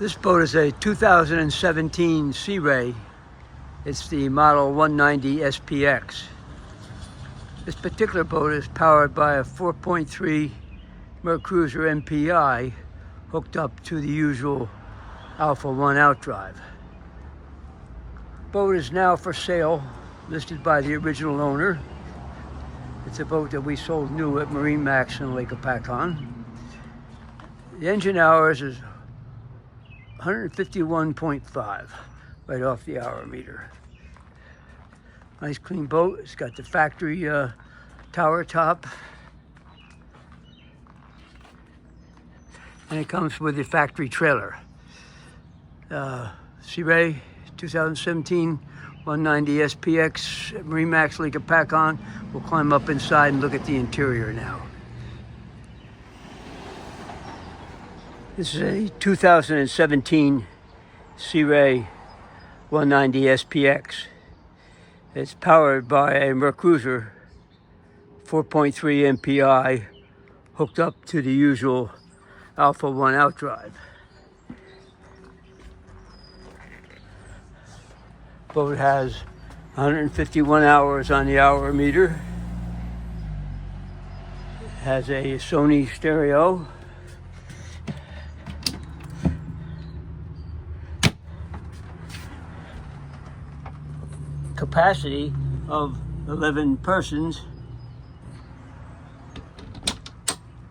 This boat is a 2017 Sea Ray. It's the model 190 SPX. This particular boat is powered by a 4.3 MerCruiser MPI hooked up to the usual Alpha 1 outdrive. Boat is now for sale, listed by the original owner. It's a boat that we sold new at MarineMax in Lake Hopatcong. The engine hours is 151.5 right off the hour meter. Nice clean boat. It's got the factory tower top. And it comes with the factory trailer. Sea Ray 2017 190 SPX at MarineMax Lake Hopatcong. We'll climb up inside and look at the interior now. This is a 2017 Sea Ray 190 SPX. It's powered by a MerCruiser 4.3 MPI hooked up to the usual Alpha 1 outdrive. Boat has 151 hours on the hour meter. It has a Sony stereo. Capacity of 11 persons.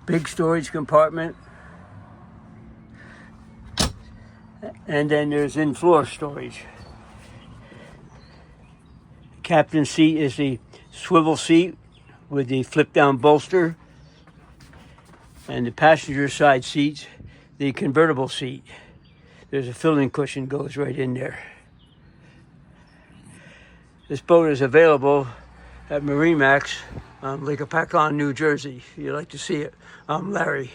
Big storage compartment. And then there's in-floor storage. Captain's seat is the swivel seat with the flip-down bolster. And the passenger side seats, the convertible seat. There's a filling cushion goes right in there. This boat is available at MarineMax on Lake Hopatcong, New Jersey. If you'd like to see it, I'm Larry.